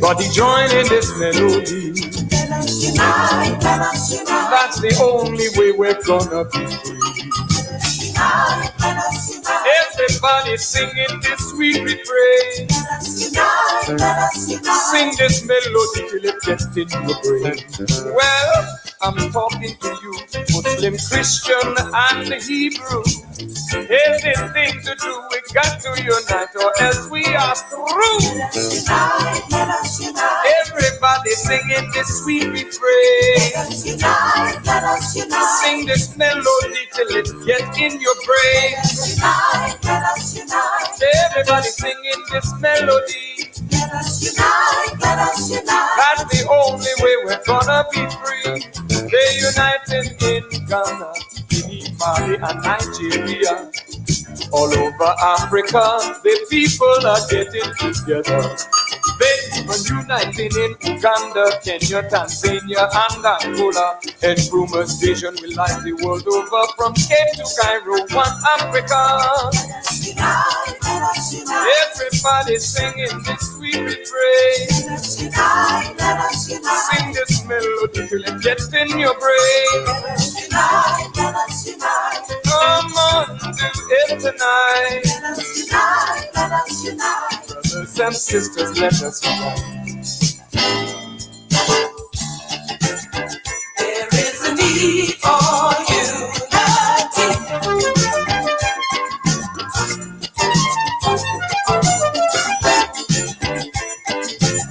Everybody join in this melody. Let us unite, let us unite. That's the only way we're gonna be free. Let us unite. Everybody singing this sweet refrain. Let us unite, let us unite. Sing this melody till it gets in your brain. Well, I'm talking to you, Muslim, Christian, and Hebrew. Anything to do, we got to unite, or else we are through. Let us unite, let us unite. Everybody singing this sweet refrain. Let us unite, let us unite. Sing this melody till it gets in your brain. Let us unite, let us unite. Everybody singing this melody. Let us unite, let us unite. That's the only way we're gonna be free. They're uniting in Ghana, Guinea, Mali, and Nigeria. All over Africa, the people are getting together. They even uniting in Uganda, Kenya, Tanzania, and Angola. And rumors vision will light the world over from Cape to Cairo, one Africa. Let us unite, let us unite. Everybody singing this sweet refrain. Let us unite, let us unite. Sing this melody till it gets in your brain. Let us unite, let us unite. Come on, do it tonight. Let us unite, let us unite. Brothers and sisters, let us unite. There is a need for unity.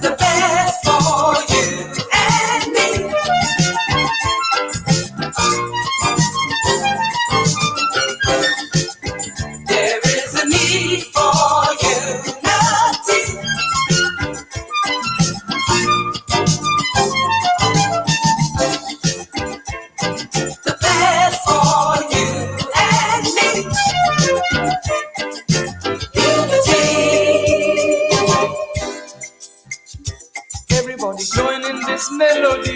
The best for you and me. There is a need for unity. The best for you and me. Unity. Everybody join in this melody.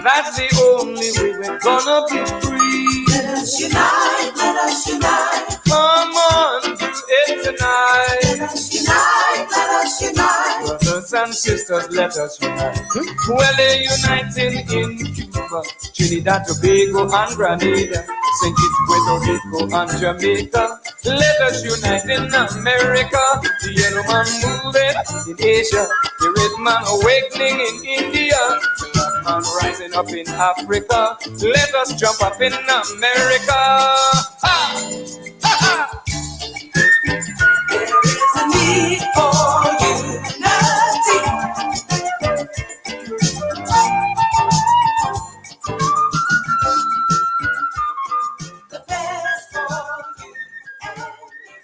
That's the only way we're gonna be free. Let us unite, let us unite. Come on, do it tonight. Let us unite, let us unite. Brothers and sisters, let us unite. Well, they're uniting in Cuba, Trinidad, Tobago, and Grenada, St. Kitts, Puerto Rico, and Jamaica. Let us unite in America. The yellow man moving in Asia, the red man awakening in India, the black man rising up in Africa. Let us jump up in America. Ha! Ha! Ha! There is a need for unity. The best for you and me.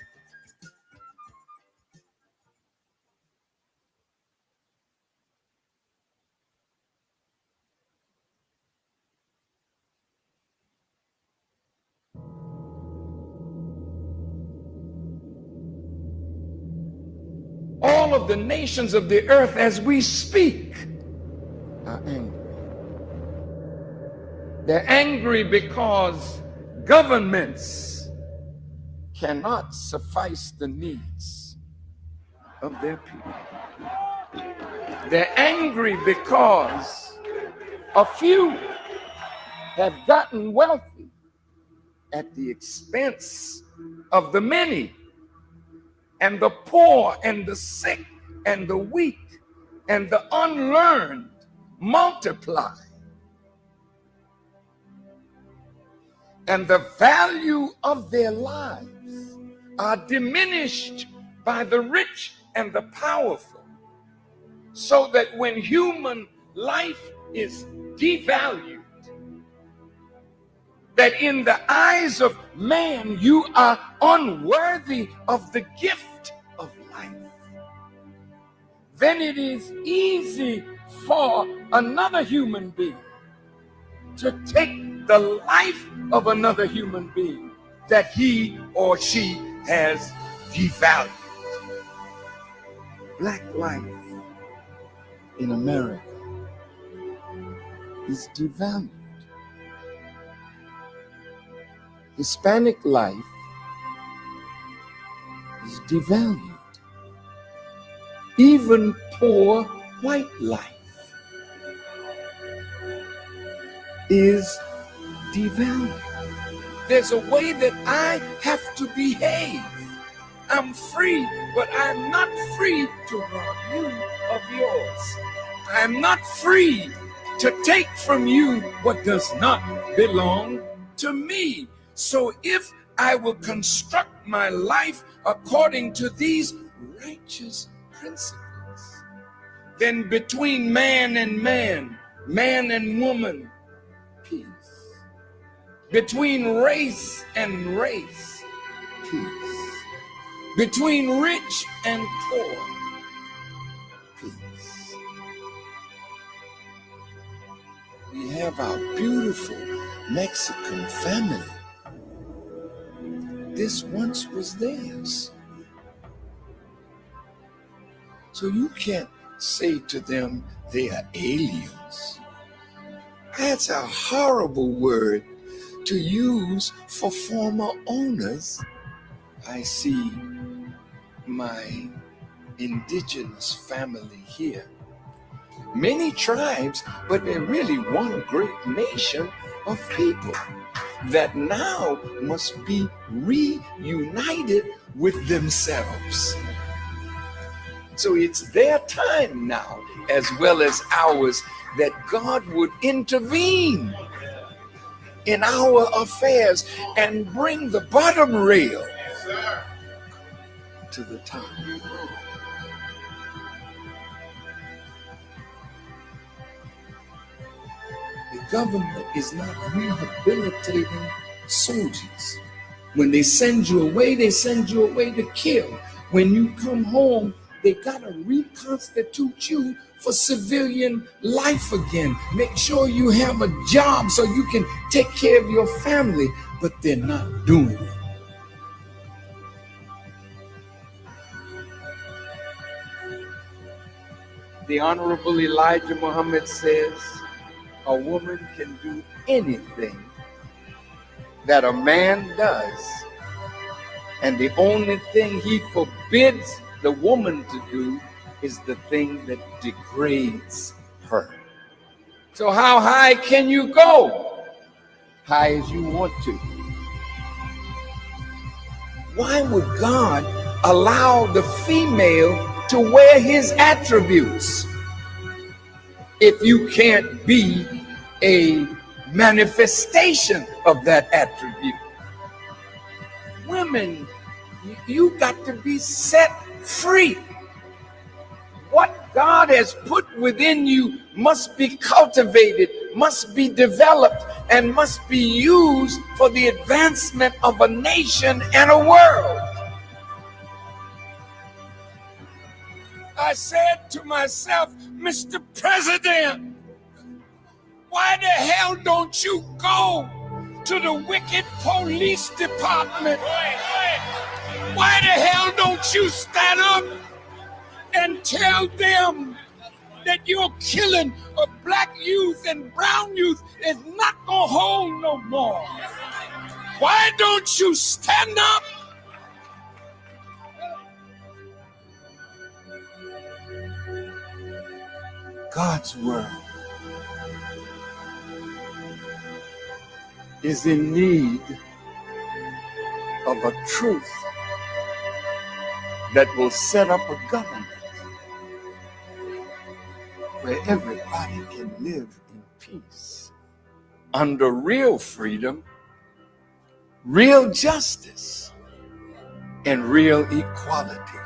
All of the nations of the earth as we speak are angry. They're angry because governments cannot suffice the needs of their people. They're angry because a few have gotten wealthy at the expense of the many. And the poor and the sick and the weak and the unlearned multiply. And the value of their lives are diminished by the rich and the powerful, so that when human life is devalued, that in the eyes of man you are unworthy of the gift of life, then it is easy for another human being to take the life of another human being that he or she has devalued. Black life in America is devalued. Hispanic life is devalued. even poor white life is devalued. There's a way that I have to behave. I'm free, but I'm not free to rob you of yours. I'm not free to take from you what does not belong to me. So if I will construct my life according to these righteous principles, then between man and man, man and woman, peace. Between race and race, peace. Between rich and poor, peace. We have our beautiful Mexican family. This once was theirs. So you can't say to them they are aliens. That's a horrible word to use for former owners. I see my indigenous family here. Many tribes, but they're really one great nation of people that now must be reunited with themselves. So it's their time now, as well as ours, that God would intervene in our affairs and bring the bottom rail to the top. The government is not rehabilitating soldiers. When they send you away to kill. When you come home, they gotta reconstitute you for civilian life again. Make sure you have a job so you can take care of your family, but they're not doing it. The Honorable Elijah Muhammad says, a woman can do anything that a man does, and the only thing he forbids the woman to do is the thing that degrades her. So how high can you go? High as you want to. Why would God allow the female to wear his attributes if you can't be a manifestation of that attribute? Women, you got to be set free. What God has put within you must be cultivated, must be developed, and must be used for the advancement of a nation and a world. I said to myself, Mr. President, why the hell don't you go to the wicked police department? Why the hell don't you stand up and tell them that your killing of black youth and brown youth is not gonna hold no more? Why don't you stand up? God's word is in need of a truth that will set up a government where everybody can live in peace, under real freedom, real justice, and real equality.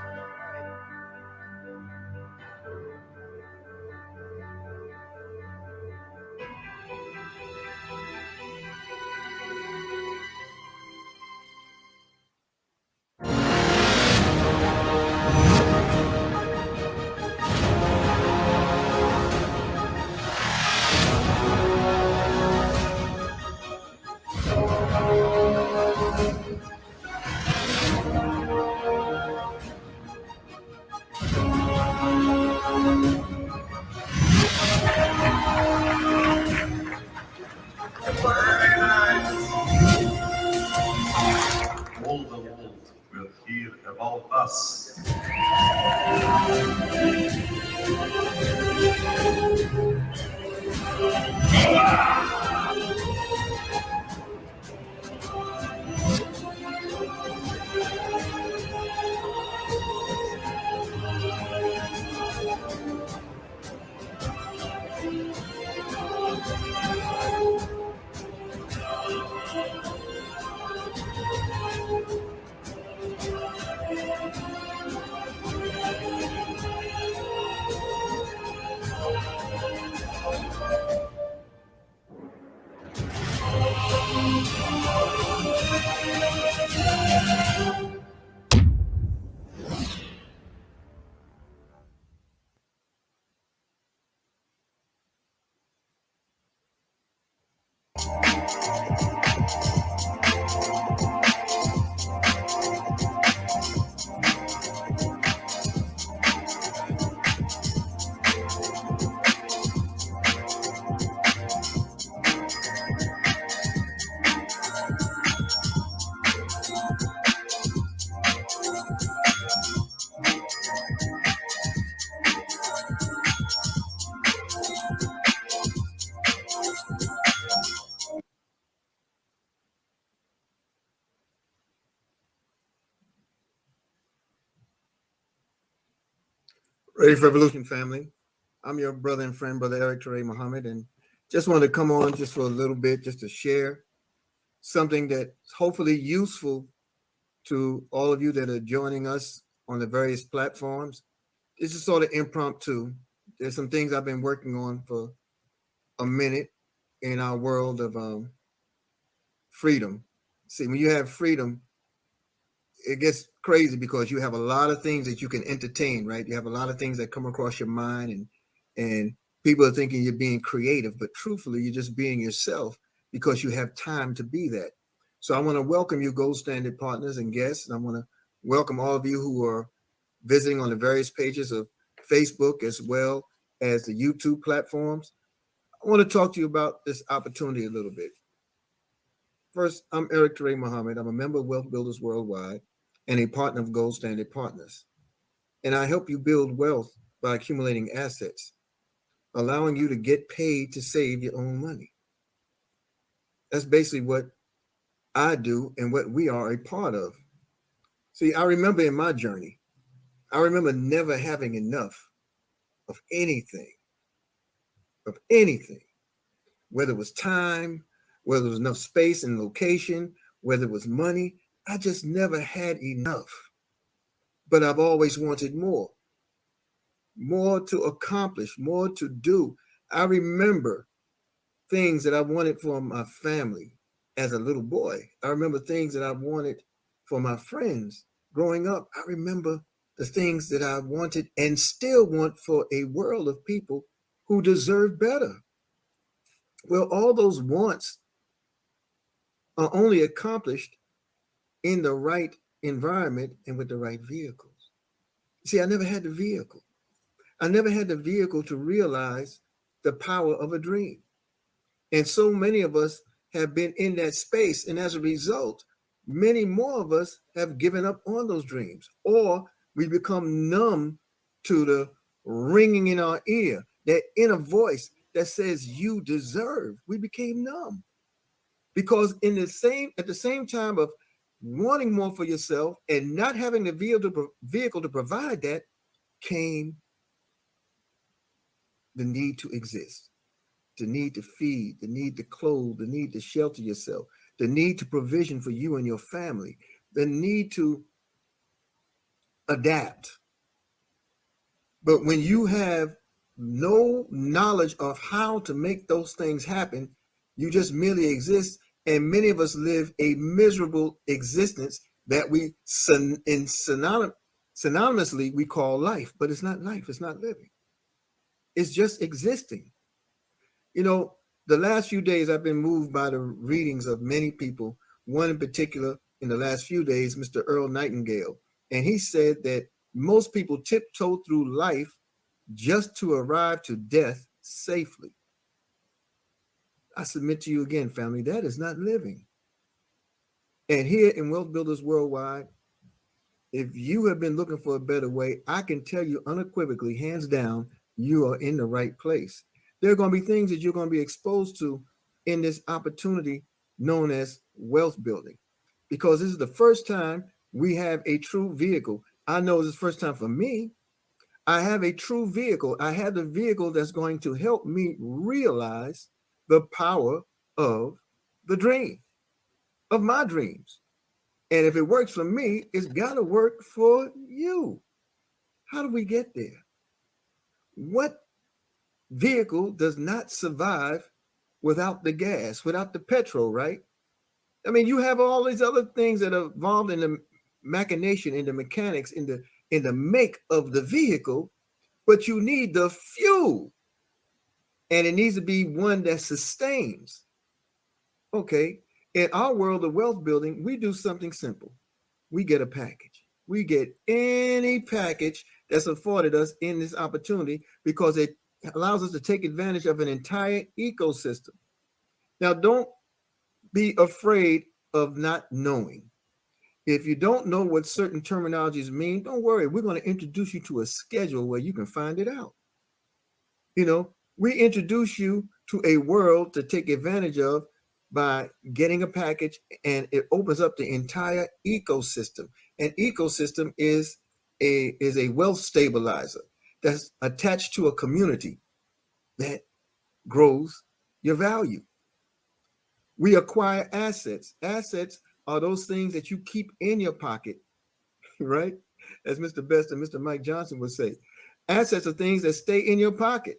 Ready for Revolution, family. I'm your brother and friend, Brother Eric Teray Muhammad, and just wanted to come on just for a little bit, just to share something that's hopefully useful to all of you that are joining us on the various platforms. This is sort of impromptu. There's some things I've been working on for a minute in our world of freedom. See, when you have freedom, it gets crazy because you have a lot of things that you can entertain, right? You have a lot of things that come across your mind, and people are thinking you're being creative, but truthfully, you're just being yourself because you have time to be that. So I want to welcome you, Gold Standard partners and guests, and I want to welcome all of you who are visiting on the various pages of Facebook as well as the YouTube platforms. I want to talk to you about this opportunity a little bit. First, I'm Eric Teray Muhammad. I'm a member of Wealth Builders Worldwide and a partner of Gold Standard Partners. And I help you build wealth by accumulating assets, allowing you to get paid to save your own money. That's basically what I do and what we are a part of. See, I remember in my journey, I remember never having enough of anything, whether it was time, whether it was enough space and location, whether it was money. I just never had enough. But I've always wanted more to accomplish, more to do. I remember things that I wanted for my family as a little boy. I remember things that I wanted for my friends growing up. I remember the things that I wanted and still want for a world of people who deserve better. Well, all those wants are only accomplished in the right environment and with the right vehicles. See, I never had the vehicle. I never had the vehicle to realize the power of a dream. And so many of us have been in that space. And as a result, many more of us have given up on those dreams, or we become numb to the ringing in our ear, that inner voice that says you deserve. We became numb because at the same time of wanting more for yourself and not having the vehicle to provide that came the need to exist, the need to feed, the need to clothe, the need to shelter yourself, the need to provision for you and your family, the need to adapt. But when you have no knowledge of how to make those things happen, you just merely exist. And many of us live a miserable existence that we synonymously we call life, but it's not life, it's not living. It's just existing. You know, the last few days I've been moved by the readings of many people, one in particular in the last few days, Mr. Earl Nightingale. And he said that most people tiptoe through life just to arrive to death safely. I submit to you again, family, that is not living. And here in Wealth Builders Worldwide, if you have been looking for a better way, I can tell you unequivocally, hands down, you are in the right place. There are going to be things that you're going to be exposed to in this opportunity known as wealth building, because this is the first time we have a true vehicle. I know this is the first time for me. I have a true vehicle. I have the vehicle that's going to help me realize the power of the dream, of my dreams. And if it works for me, it's got to work for you. How do we get there? What vehicle does not survive without the gas, without the petrol, right? I mean, you have all these other things that are involved in the machination, in the mechanics, in the make of the vehicle, but you need the fuel. And it needs to be one that sustains. Okay. In our world of wealth building, we do something simple. We get a package. We get any package that's afforded us in this opportunity because it allows us to take advantage of an entire ecosystem. Now, don't be afraid of not knowing. If you don't know what certain terminologies mean, don't worry. We're going to introduce you to a schedule where you can find it out. You know, we introduce you to a world to take advantage of by getting a package, and it opens up the entire ecosystem. An ecosystem is a wealth stabilizer. that's attached to a community that grows your value. We acquire assets. Assets are those things that you keep in your pocket, right? As Mr. Best and Mr. Mike Johnson would say, assets are things that stay in your pocket.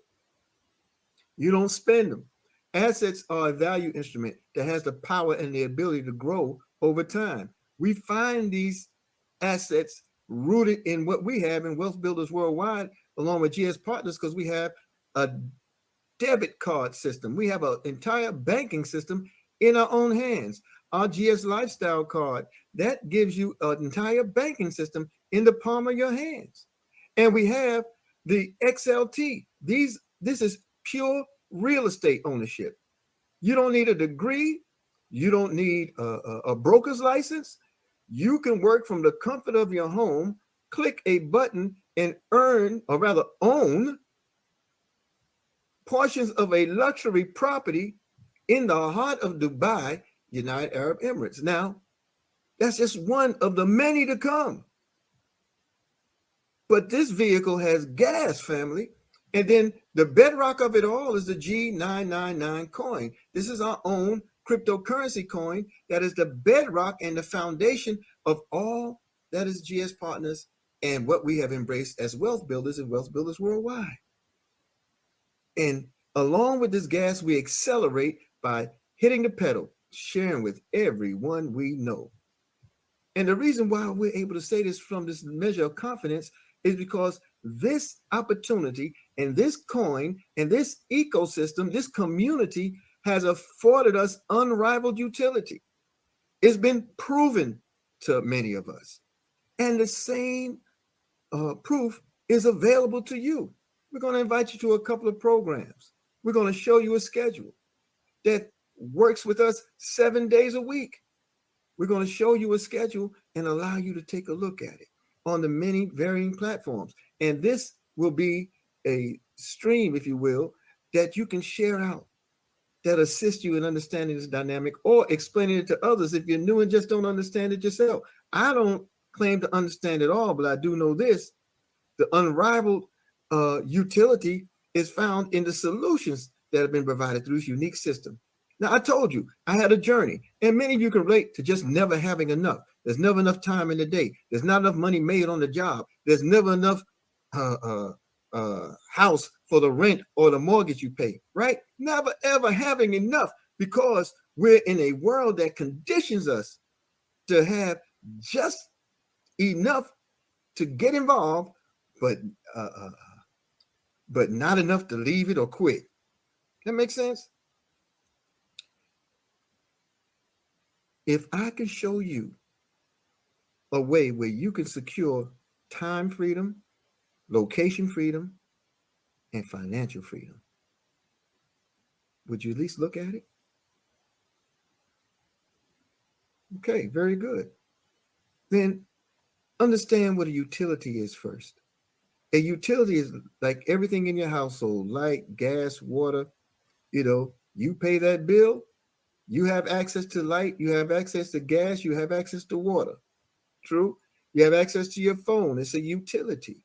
You don't spend them. Assets are a value instrument that has the power and the ability to grow over time. We find these assets rooted in what we have in Wealth Builders Worldwide, along with GS Partners, because we have a debit card system. We have an entire banking system in our own hands. Our GS Lifestyle card, that gives you an entire banking system in the palm of your hands. And we have the XLT. This is pure real estate ownership. You don't need a degree. You don't need a broker's license. You can work from the comfort of your home, click a button, and earn, or rather own, portions of a luxury property in the heart of Dubai, United Arab Emirates. Now, that's just one of the many to come. But this vehicle has gas, family. And then the bedrock of it all is the G999 coin. This is our own cryptocurrency coin that is the bedrock and the foundation of all that is GS Partners and what we have embraced as wealth builders and wealth builders worldwide. And along with this gas, we accelerate by hitting the pedal, sharing with everyone we know. And the reason why we're able to say this from this measure of confidence is because this opportunity and this coin and this ecosystem, this community has afforded us unrivaled utility. It's been proven to many of us. And the same proof is available to you. We're going to invite you to a couple of programs. We're going to show you a schedule that works with us 7 days a week. We're going to show you a schedule and allow you to take a look at it on the many varying platforms. And this will be a stream, if you will, that you can share out, that assist you in understanding this dynamic or explaining it to others if you're new and just don't understand it yourself. I don't claim to understand it all, but I do know this. The unrivaled utility is found in the solutions that have been provided through this unique system. Now, I told you I had a journey, and many of you can relate to just never having enough. There's never enough time in the day. There's not enough money made on the job. There's never enough house for the rent or the mortgage you pay, right? Never, ever having enough because we're in a world that conditions us to have just enough to get involved, but not enough to leave it or quit. That makes sense? If I can show you a way where you can secure time freedom, location freedom, and financial freedom, would you at least look at it? Okay, very good. Then understand what a utility is first. A utility is like everything in your household, light, gas, water. You pay that bill, you have access to light, you have access to gas, you have access to water. True? You have access to your phone. It's a utility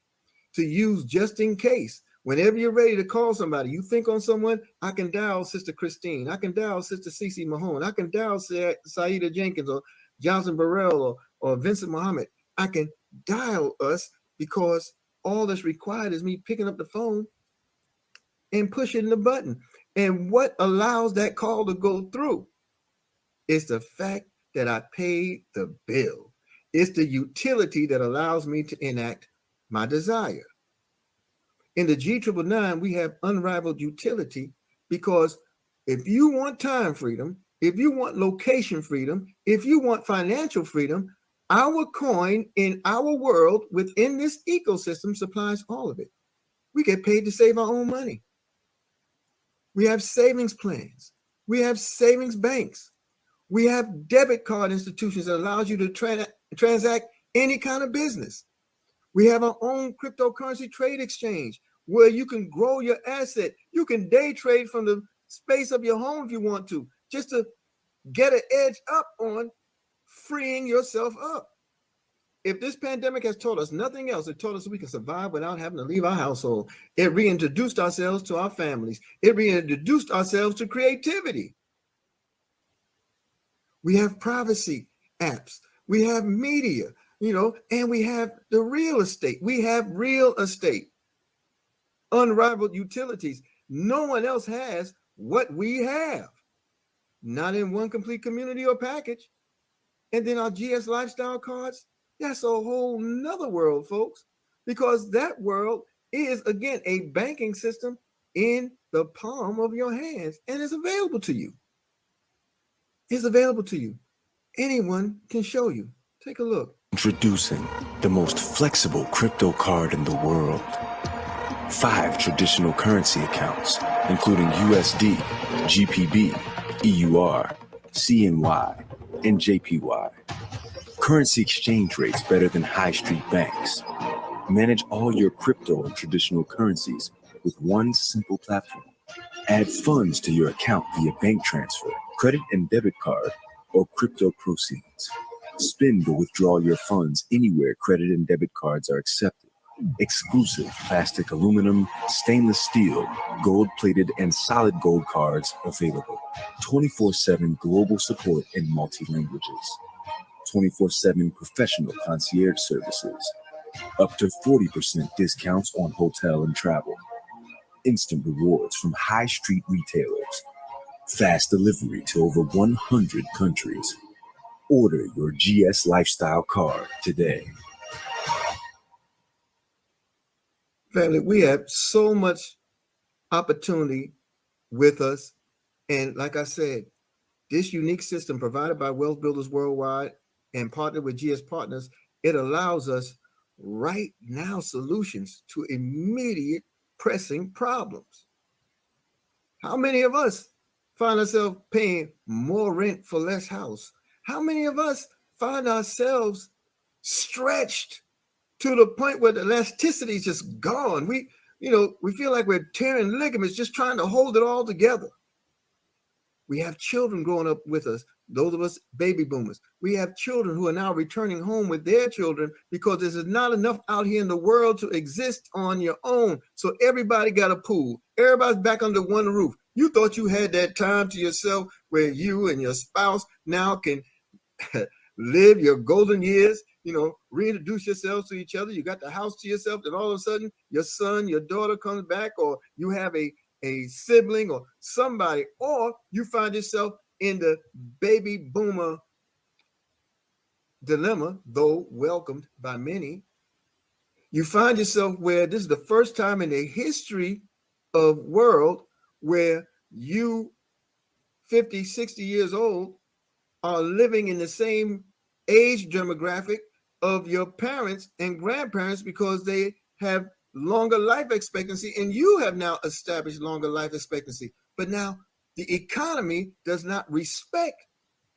to use just in case. Whenever you're ready to call somebody, you think on someone, I can dial Sister Christine. I can dial Sister Cece Mahone. I can dial Saida Jenkins or Johnson Burrell or Vincent Muhammad. I can dial us because all that's required is me picking up the phone and pushing the button. And what allows that call to go through is the fact that I paid the bill. It's the utility that allows me to enact my desire. In the G999, we have unrivaled utility because if you want time freedom, if you want location freedom, if you want financial freedom, our coin in our world within this ecosystem supplies all of it. We get paid to save our own money. We have savings plans. We have savings banks. We have debit card institutions that allows you to transact any kind of business. We have our own cryptocurrency trade exchange where you can grow your asset. You can day trade from the space of your home if you want to, just to get an edge up on freeing yourself up. if this pandemic has taught us nothing else, it taught us we can survive without having to leave our household. It reintroduced ourselves to our families. It reintroduced ourselves to creativity. We have privacy apps. We have media, and we have the real estate. We have real estate, unrivaled utilities. No one else has what we have, not in one complete community or package. And then our GS lifestyle cards, that's a whole nother world, folks, because that world is, again, a banking system in the palm of your hands, and it's available to you. It's available to you. Anyone can show you. Take a look. Introducing the most flexible crypto card in the world. 5 traditional currency accounts, including USD, GPB, EUR, CNY, and JPY. Currency exchange rates better than high street banks. Manage all your crypto and traditional currencies with one simple platform. Add funds to your account via bank transfer, credit and debit card, or crypto proceeds. Spend or withdraw your funds anywhere credit and debit cards are accepted. Exclusive plastic, aluminum, stainless steel, gold-plated, and solid gold cards available. 24/7 global support in multi-languages. 24/7 professional concierge services. Up to 40% discounts on hotel and travel. Instant rewards from high street retailers. Fast delivery to over 100 countries. Order your GS Lifestyle card today. Family, we have so much opportunity with us. And like I said, this unique system provided by Wealth Builders Worldwide and partnered with GS Partners, it allows us right now solutions to immediate pressing problems. How many of us find ourselves paying more rent for less house? How many of us find ourselves stretched to the point where the elasticity is just gone? We feel like we're tearing ligaments just trying to hold it all together. We have children growing up with us, those of us baby boomers. We have children who are now returning home with their children because there's not enough out here in the world to exist on your own. So everybody got a pool. Everybody's back under one roof. You thought you had that time to yourself where you and your spouse now can live your golden years, reintroduce yourselves to each other. You got the house to yourself, and all of a sudden your son, your daughter comes back, or you have a sibling or somebody, or you find yourself in the baby boomer dilemma, though welcomed by many. You find yourself where this is the first time in the history of world where you 50, 60 years old are living in the same age demographic of your parents and grandparents because they have longer life expectancy, and you have now established longer life expectancy. But now the economy does not respect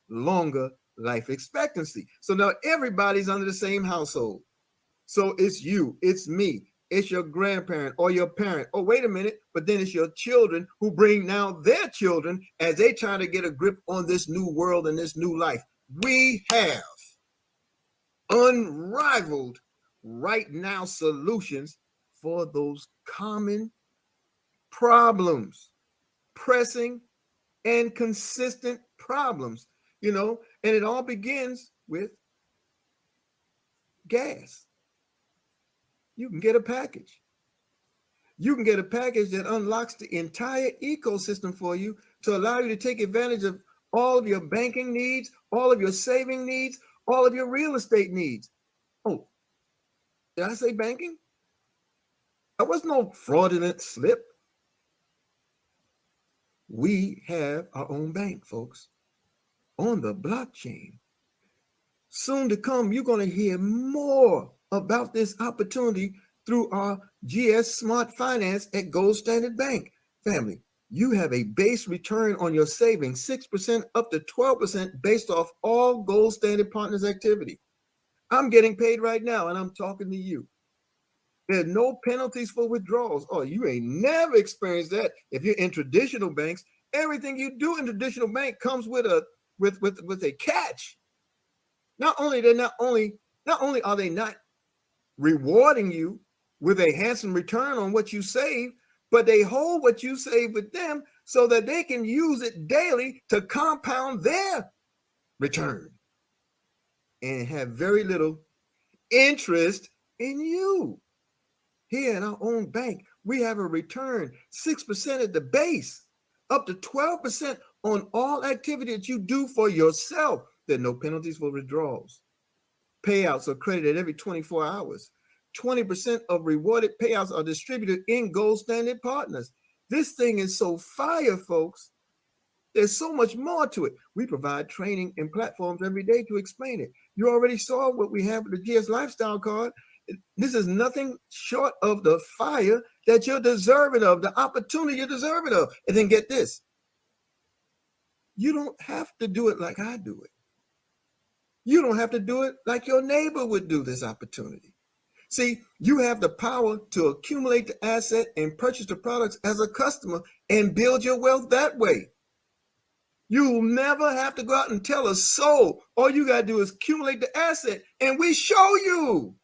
longer life expectancy. So now everybody's under the same household. So it's you, it's me, it's your grandparent or your parent. Oh, wait a minute, but then it's your children who bring now their children as they try to get a grip on this new world and this new life. We have unrivaled right now solutions for those common problems, pressing and consistent problems, and it all begins with gas. You can get a package. You can get a package that unlocks the entire ecosystem for you to allow you to take advantage of all of your banking needs, all of your saving needs, all of your real estate needs. Oh, did I say banking? There was no fraudulent slip. We have our own bank, folks, on the blockchain. Soon to come, you're going to hear more about this opportunity through our GS Smart Finance at Gold Standard Bank. Family, you have a base return on your savings, 6% up to 12% based off all Gold Standard Partners activity. I'm getting paid right now, and I'm talking to you. There are no penalties for withdrawals. Oh, you ain't never experienced that. If you're in traditional banks, everything you do in traditional bank comes with a catch. Not only Not only are they not rewarding you with a handsome return on what you save, but they hold what you save with them so that they can use it daily to compound their return and have very little interest in you. Here in our own bank, we have a return 6% at the base, up to 12% on all activity that you do for yourself. There are no penalties for withdrawals. Payouts are credited every 24 hours. 20% of rewarded payouts are distributed in gold standard partners. This thing is so fire, folks. There's so much more to it. We provide training and platforms every day to explain it. You already saw what we have with the GS Lifestyle Card. This is nothing short of the fire that you're deserving of, the opportunity you're deserving of. And then get this. You don't have to do it like I do it. You don't have to do it like your neighbor would do this opportunity. See, you have the power to accumulate the asset and purchase the products as a customer and build your wealth that way. You'll never have to go out and tell a soul. All you got to do is accumulate the asset, and we show you.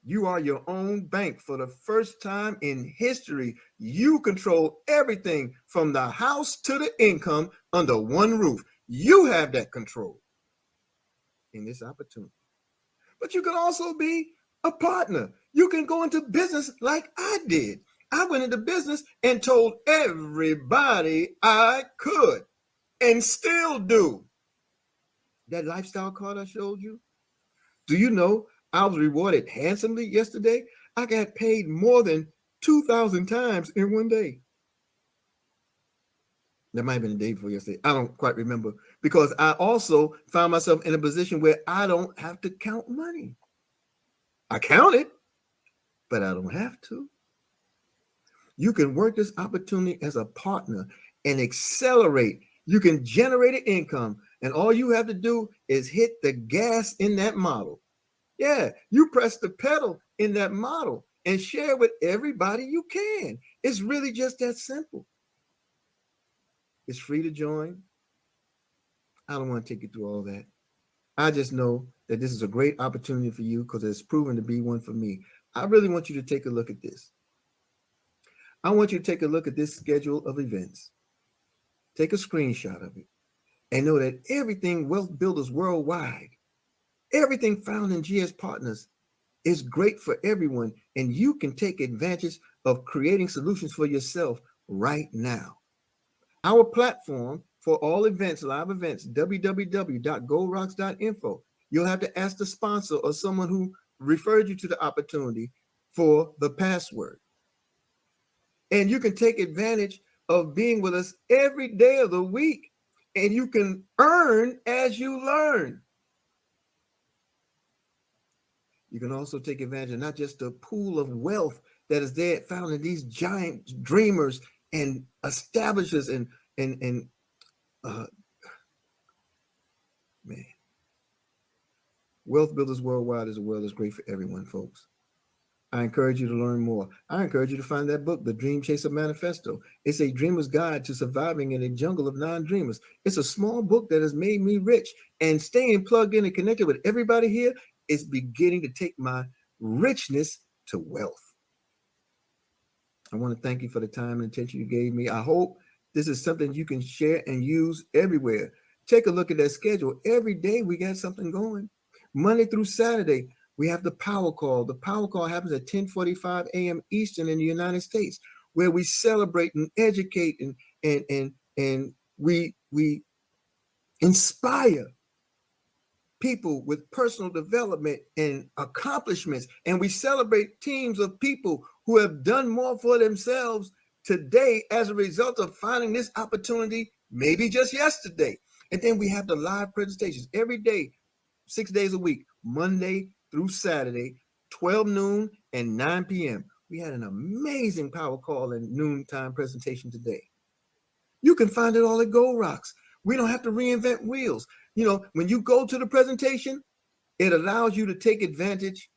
You are your own bank for the first time in history. You control everything from the house to the income under one roof. You have that control in this opportunity. But you can also be a partner. You can go into business like I did. I went into business and told everybody I could and still do. That lifestyle card I showed you, do you know I was rewarded handsomely yesterday? I got paid more than 2,000 times in one day. That might have been the day before yesterday. I don't quite remember, because I also found myself in a position where I don't have to count money. I count it, but I don't have to. You can work this opportunity as a partner and accelerate. You can generate an income, and all you have to do is hit the gas in that model. Yeah, you press the pedal in that model and share with everybody you can. It's really just that simple. It's free to join. I don't want to take you through all that. I just know that this is a great opportunity for you because it's proven to be one for me. I really want you to take a look at this. I want you to take a look at this schedule of events. Take a screenshot of it and know that everything Wealth Builders Worldwide, everything found in GS Partners is great for everyone, and you can take advantage of creating solutions for yourself right now. Our platform for all events, live events, www.goldrocks.info. You'll have to ask the sponsor or someone who referred you to the opportunity for the password. And you can take advantage of being with us every day of the week, and you can earn as you learn. You can also take advantage of not just the pool of wealth that is there found in these giant dreamers and establishers and man. Wealth Builders Worldwide is a world that's great for everyone, folks. I encourage you to learn more. I encourage you to find that book, The Dream Chaser Manifesto. It's a dreamer's guide to surviving in a jungle of non-dreamers. It's a small book that has made me rich, and staying plugged in and connected with everybody here is beginning to take my richness to wealth. I want to thank you for the time and attention you gave me. I hope this is something you can share and use everywhere. Take a look at that schedule. Every day we got something going. Monday through Saturday, we have the power call. The power call happens at 10:45 a.m. Eastern in the United States, where we celebrate and educate and we inspire people with personal development and accomplishments. And we celebrate teams of people who have done more for themselves today as a result of finding this opportunity, maybe just yesterday. And then we have the live presentations every day, 6 days a week, Monday through Saturday, 12 noon and 9 p.m. We had an amazing power call and noontime presentation today. You can find it all at Gold Rocks. We don't have to reinvent wheels. You know, when you go to the presentation, it allows you to take advantage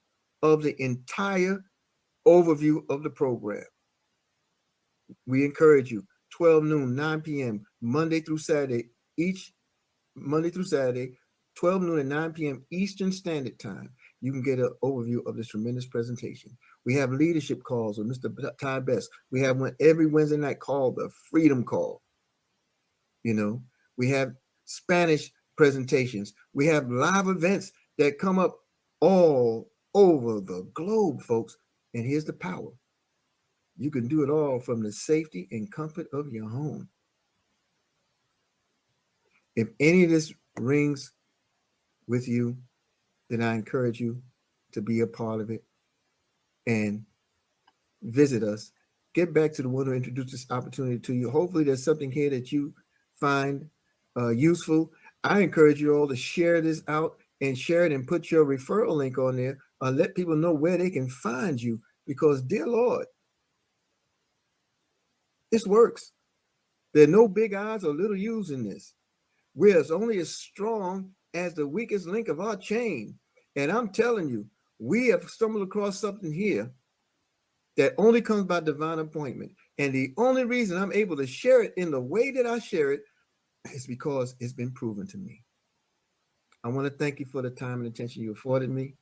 of the entire overview of the program. We encourage you, 12 noon, 9 p.m., Monday through Saturday, each Monday through Saturday, 12 noon and 9 p.m. Eastern Standard Time. You can get an overview of this tremendous presentation. We have leadership calls with Mr. Ty Best. We have one every Wednesday night called the Freedom Call. You know, we have Spanish presentations. We have live events that come up all over the globe, folks. And here's the power. You can do it all from the safety and comfort of your home. If any of this rings with you, then I encourage you to be a part of it and visit us. Get back to the one who introduced this opportunity to you. Hopefully there's something here that you find useful. I encourage you all to share this out and share it and put your referral link on there. Let people know where they can find you, because dear Lord, this works. There are no big odds or little U's in this. We're only as strong as the weakest link of our chain. And I'm telling you, we have stumbled across something here that only comes by divine appointment. And the only reason I'm able to share it in the way that I share it is because it's been proven to me. I want to thank you for the time and attention you afforded me.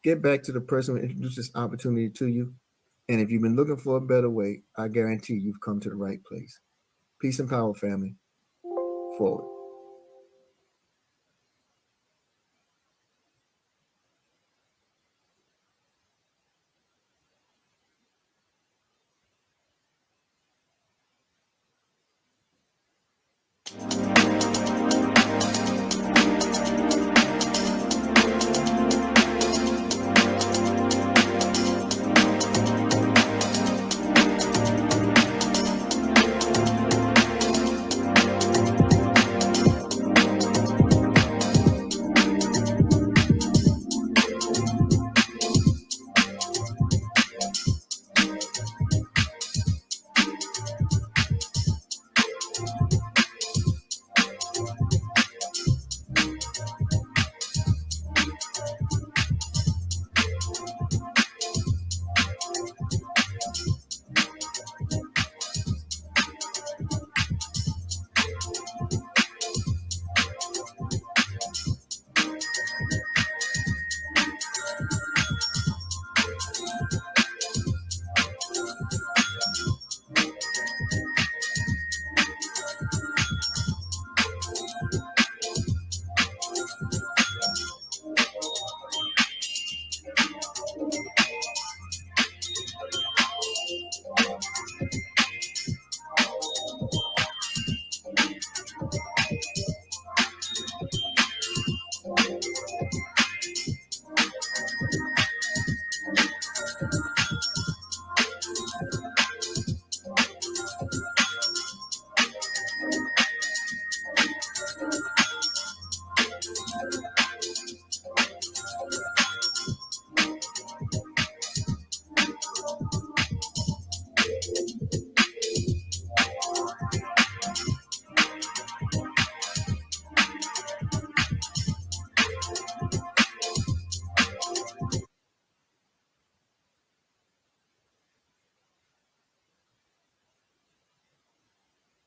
Get back to the person who introduced this opportunity to you. And if you've been looking for a better way, I guarantee you've come to the right place. Peace and power, family. Forward.